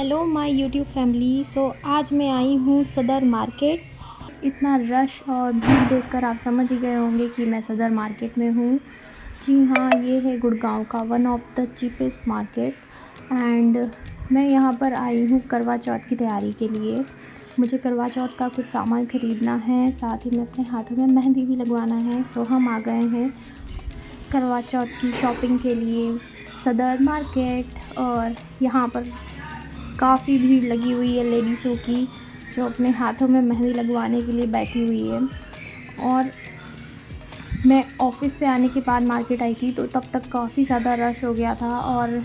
Hello my YouTube family. आज मैं आई हूँ सदर मार्केट। इतना रश और भीड़ देखकर आप समझ ही गए होंगे कि मैं सदर मार्केट में हूँ। जी हाँ, ये है गुड़गांव का one of the cheapest market and मैं यहाँ पर आई हूँ करवा चौथ की तैयारी के लिए। मुझे करवा चौथ का कुछ सामान ख़रीदना है, साथ ही में अपने हाथों में मेहंदी भी लगवाना है। हम आ गए हैं करवा चौथ की शॉपिंग के लिए सदर मार्केट। और यहाँ पर काफ़ी भीड़ लगी हुई है लेडीज़ों की, जो अपने हाथों में मेहंदी लगवाने के लिए बैठी हुई है। और मैं ऑफ़िस से आने के बाद मार्केट आई थी तो तब तक काफ़ी ज़्यादा रश हो गया था और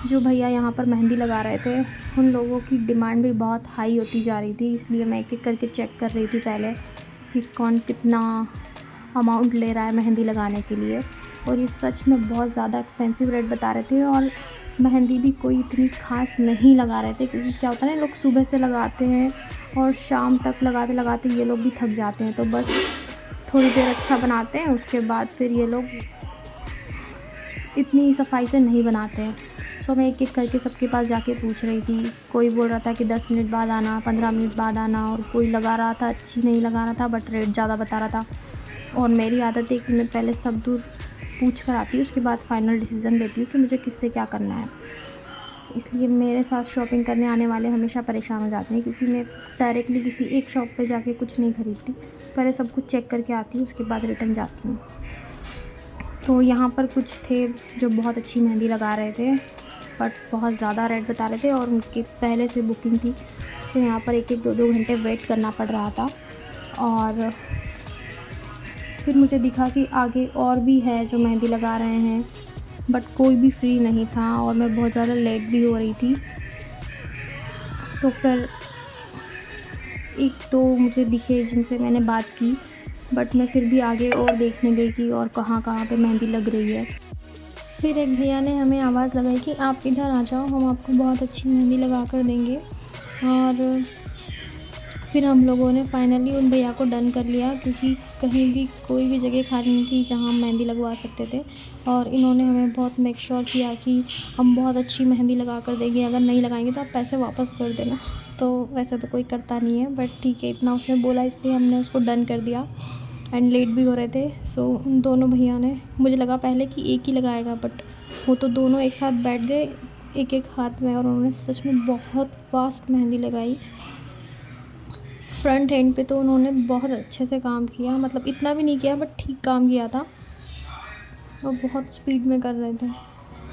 जो भैया यहाँ पर मेहंदी लगा रहे थे उन लोगों की डिमांड भी बहुत हाई होती जा रही थी, इसलिए मैं एक-एक करके चेक कर रही थी पहले कि कौन कितना अमाउंट ले रहा है मेहंदी लगाने के लिए। और ये सच में बहुत ज़्यादा एक्सपेंसिव रेट बता रहे थे और मेहंदी भी कोई इतनी ख़ास नहीं लगा रहे थे, क्योंकि क्या होता है ना, लोग सुबह से लगाते हैं और शाम तक लगाते लगाते ये लोग भी थक जाते हैं, तो बस थोड़ी देर अच्छा बनाते हैं, उसके बाद फिर ये लोग इतनी सफाई से नहीं बनाते हैं। मैं एक-एक करके सबके पास जाके पूछ रही थी। कोई बोल रहा था कि 10 मिनट बाद आना, 15 मिनट बाद आना, और कोई लगा रहा था अच्छी नहीं लगा रहा था बट रेट ज़्यादा बता रहा था। और मेरी आदत है कि मैं पहले सब दूर पूछ कर आती हूँ, उसके बाद फ़ाइनल डिसीज़न लेती हूँ कि मुझे किससे क्या करना है। इसलिए मेरे साथ शॉपिंग करने आने वाले हमेशा परेशान हो जाते हैं, क्योंकि मैं डायरेक्टली किसी एक शॉप पे जाके कुछ नहीं ख़रीदती, पहले सब कुछ चेक करके आती हूँ, उसके बाद रिटर्न जाती हूँ। तो यहाँ पर कुछ थे जो बहुत अच्छी मेहंदी लगा रहे थे बट बहुत ज़्यादा रेट बता रहे थे और उनकी पहले से बुकिंग थी, तो यहाँ पर एक-एक 2-2 घंटे वेट करना पड़ रहा था। और फिर मुझे दिखा कि आगे और भी है जो मेहंदी लगा रहे हैं बट कोई भी फ्री नहीं था और मैं बहुत ज़्यादा लेट भी हो रही थी। तो फिर एक दो मुझे दिखे जिनसे मैंने बात की, बट मैं फिर भी आगे और देखने गई कि और कहाँ-कहाँ पे मेहंदी लग रही है। फिर एक भैया ने हमें आवाज़ लगाई कि आप इधर आ जाओ, हम आपको बहुत अच्छी मेहंदी लगा कर देंगे। और फिर हम लोगों ने फाइनली उन भैया को डन कर लिया, क्योंकि कहीं भी कोई भी जगह खाली नहीं थी जहाँ हम मेहंदी लगवा सकते थे। और इन्होंने हमें बहुत मेक श्योर किया कि हम बहुत अच्छी मेहंदी लगा कर देंगे, अगर नहीं लगाएंगे तो आप पैसे वापस कर देना। तो वैसे तो कोई करता नहीं है बट ठीक है, इतना उसने बोला इसलिए हमने उसको डन कर दिया। एंड लेट भी हो रहे थे, उन दोनों भैया ने, मुझे लगा पहले कि एक ही लगाएगा बट वो तो दोनों एक साथ बैठ गए एक-एक हाथ में, और उन्होंने सच में बहुत फास्ट मेहंदी लगाई। फ्रंट एंड पे तो उन्होंने बहुत अच्छे से काम किया, मतलब इतना भी नहीं किया बट ठीक काम किया था और बहुत स्पीड में कर रहे थे।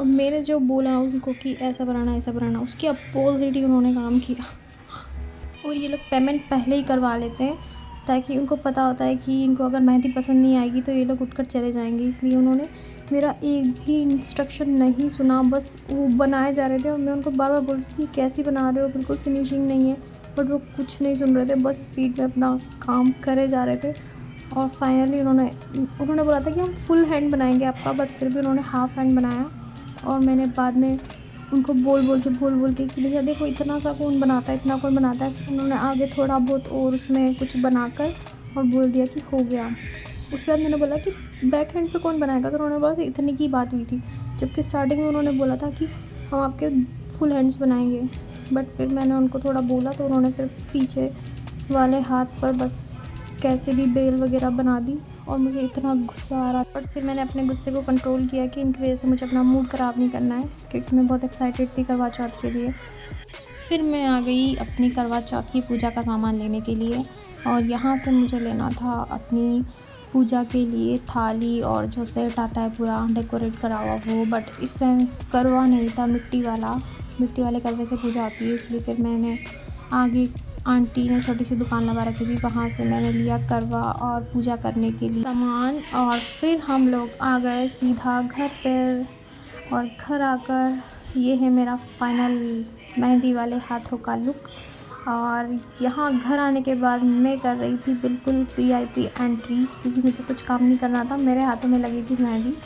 और मेरे जो बोला उनको कि ऐसा बनाना, उसके अपोज़िट ही उन्होंने काम किया। और ये लोग पेमेंट पहले ही करवा लेते हैं ताकि उनको पता होता है कि इनको अगर मेहंदी पसंद नहीं आएगी तो ये लोग उठकर चले जाएंगे, इसलिए उन्होंने मेरा एक भी इंस्ट्रक्शन नहीं सुना। बस वो बनाए जा रहे थे और मैं उनको बार बार बोल रही थी कैसी बना रहे हो, बिल्कुल फिनिशिंग नहीं है, बट वो कुछ नहीं सुन रहे थे, बस स्पीड में अपना काम करे जा रहे थे। और फाइनली उन्होंने बोला था कि हम फुल हैंड बनाएंगे आपका, बट फिर भी उन्होंने हाफ़ हैंड बनाया। और मैंने बाद में उनको बोल के कि भैया देखो इतना सा कौन बनाता है, इतना कौन बनाता है। फिर उन्होंने आगे थोड़ा बहुत और उसमें कुछ बनाकर और बोल दिया कि हो गया। उसके बाद मैंने बोला कि बैक हैंड पे कौन बनाएगा, तो उन्होंने बोला कि इतनी की बात हुई थी, जबकि स्टार्टिंग में उन्होंने बोला था कि हम आपके फुल हैंड्स बनाएंगे। बट फिर मैंने उनको थोड़ा बोला तो उन्होंने फिर पीछे वाले हाथ पर बस कैसे भी बेल वगैरह बना दी और मुझे इतना गुस्सा आ रहा। बट फिर मैंने अपने गुस्से को कंट्रोल किया कि इनकी वजह से मुझे अपना मूड ख़राब नहीं करना है, क्योंकि मैं बहुत एक्साइटेड थी करवा चौथ के लिए। फिर मैं आ गई अपनी करवा चौथ की पूजा का सामान लेने के लिए, और यहाँ से मुझे लेना था अपनी पूजा के लिए थाली और जो सेट आता है पूरा डेकोरेट करा हुआ वो, बट इसमें करवा नहीं था, मिट्टी वाले करवे से पूजा होती है, इसलिए फिर मैंने आगे आंटी ने छोटी सी दुकान लगा रखी थी, वहाँ से मैंने लिया करवा और पूजा करने के लिए सामान। और फिर हम लोग आ गए सीधा घर पर, और घर आकर ये है मेरा फाइनल मेहंदी वाले हाथों का लुक। और यहाँ घर आने के बाद मैं कर रही थी बिल्कुल VIP एंट्री, क्योंकि मुझे कुछ काम नहीं करना था, मेरे हाथों में लगी थी मेहंदी।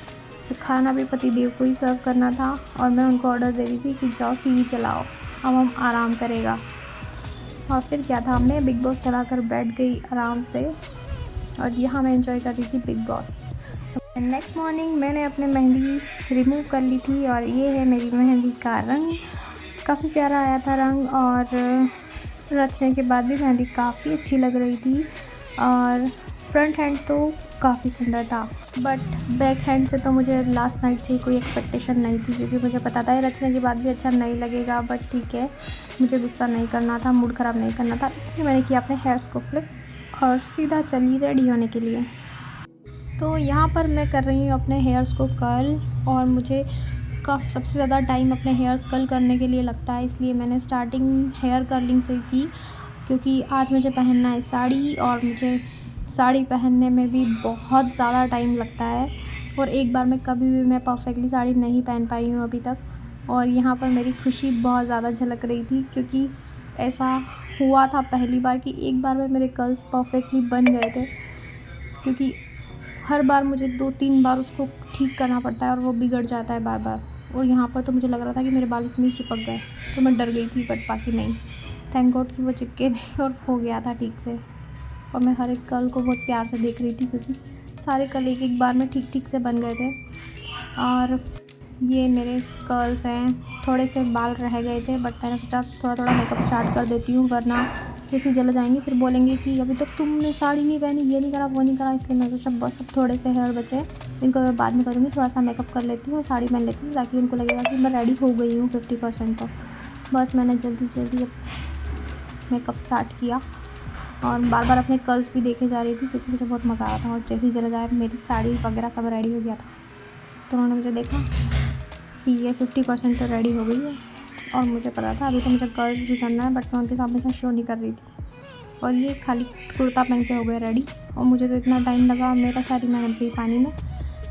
तो खाना भी पतिदेव को ही सर्व करना था और मैं उनको ऑर्डर दे रही थी कि जाओ TV चलाओ, अब हम आराम करेगा। और फिर क्या था, हमने बिग बॉस चलाकर बैठ गई आराम से, और यहाँ मैं एंजॉय कर रही थी बिग बॉस। नेक्स्ट मॉर्निंग मैंने अपनी मेहंदी रिमूव कर ली थी और ये है मेरी मेहंदी का रंग। काफ़ी प्यारा आया था रंग, और रचने के बाद भी मेहंदी काफ़ी अच्छी लग रही थी। और फ्रंट हैंड तो काफ़ी सुंदर था, बट बैक हैंड से तो मुझे लास्ट नाइट से कोई एक्सपेक्टेशन नहीं थी, क्योंकि मुझे पता था ये रचने के बाद भी अच्छा नहीं लगेगा। बट ठीक है, मुझे गुस्सा नहीं करना था, मूड ख़राब नहीं करना था, इसलिए मैंने किया अपने हेयर्स को फ्लिप और सीधा चली रेडी होने के लिए। तो यहाँ पर मैं कर रही हूँ अपने हेयर्स को कर्ल, और मुझे सबसे ज़्यादा टाइम अपने हेयर्स कर्ल करने के लिए लगता है, इसलिए मैंने स्टार्टिंग हेयर कर्लिंग से की, क्योंकि आज मुझे पहनना है साड़ी, और मुझे साड़ी पहनने में भी बहुत ज़्यादा टाइम लगता है, और एक बार में कभी भी मैं परफेक्टली साड़ी नहीं पहन पाई हूँ अभी तक। और यहाँ पर मेरी खुशी बहुत ज़्यादा झलक रही थी, क्योंकि ऐसा हुआ था पहली बार कि एक बार में मेरे कर्ल्स परफेक्टली बन गए थे, क्योंकि हर बार मुझे 2-3 बार उसको ठीक करना पड़ता है और वो बिगड़ जाता है बार बार। और यहाँ पर तो मुझे लग रहा था कि मेरे बाल इसमें ही चिपक गए, तो मैं डर गई थी, बट बाकी नहीं, थैंक गॉड कि वो चिपके नहीं और हो गया था ठीक से। और मैं हर एक कर्ल को बहुत प्यार से देख रही थी, क्योंकि सारे कर्ल एक एक बार में ठीक ठीक से बन गए थे। और ये मेरे कर्ल्स हैं, थोड़े से बाल रह गए थे, बट मैंने सोचा थोड़ा थोड़ा मेकअप स्टार्ट कर देती हूँ, वरना जैसे जल जाएंगे फिर बोलेंगे कि अभी तक तुमने साड़ी नहीं पहनी, ये नहीं करा, वो नहीं करा। इसलिए मैं सोचा बस अब थोड़े से हेयर बचे, इनको मैं बाद में करूँगी, थोड़ा सा मेकअप कर लेती हूँ और साड़ी पहन लेती हूँ, ताकि उनको लगेगा कि मैं रेडी हो गई हूँ 50% तक। बस मैंने जल्दी जल्दी अब मेकअप स्टार्ट किया, और बार बार अपने कर्ल्स भी देखे जा रही थी, क्योंकि मुझे बहुत मज़ा आ रहा था। और जैसे ही चला जाए मेरी साड़ी वगैरह सब रेडी हो गया था, तो उन्होंने मुझे देखा कि ये 50% तो रेडी हो गई है, और मुझे पता था अभी तो मुझे कर्ल्स भी करना है, बट मैं उनके सामने से शो नहीं कर रही थी। और ये खाली कुर्ता पहन के हो गए रेडी, और मुझे तो इतना टाइम लगा, मेरा साड़ी मैंने गई पानी में।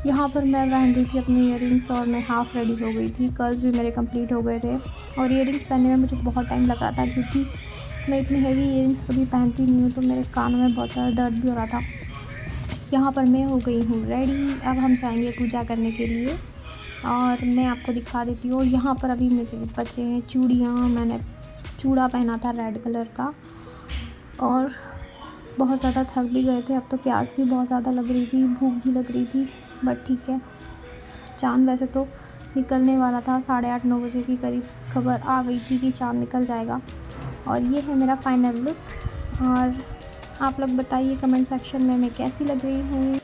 यहाँ पर मैं पहन रही थी अपनी ईयरिंग्स, और मैं हाफ़ रेडी हो गई थी, कर्ल्स भी मेरे कंप्लीट हो गए थे। और ईयरिंग्स पहनने में मुझे बहुत टाइम लग रहा था, क्योंकि मैं इतनी हेवी ईयरिंग्स कभी पहनती नहीं हूँ, तो मेरे कानों में बहुत ज़्यादा दर्द भी हो रहा था। यहाँ पर मैं हो गई हूँ रेडी, अब हम जाएंगे पूजा करने के लिए, और मैं आपको दिखा देती हूँ। यहाँ पर अभी मुझे बचे हैं चूड़ियाँ, मैंने चूड़ा पहना था रेड कलर का, और बहुत ज़्यादा थक भी गए थे, अब तो प्यास भी बहुत ज़्यादा लग रही थी, भूख भी लग रही थी, बट ठीक है। चाँद वैसे तो निकलने वाला था, 8:30-9 बजे के करीब खबर आ गई थी कि चाँद निकल जाएगा। और ये है मेरा फाइनल लुक, और आप लोग बताइए कमेंट सेक्शन में मैं कैसी लग रही हूँ।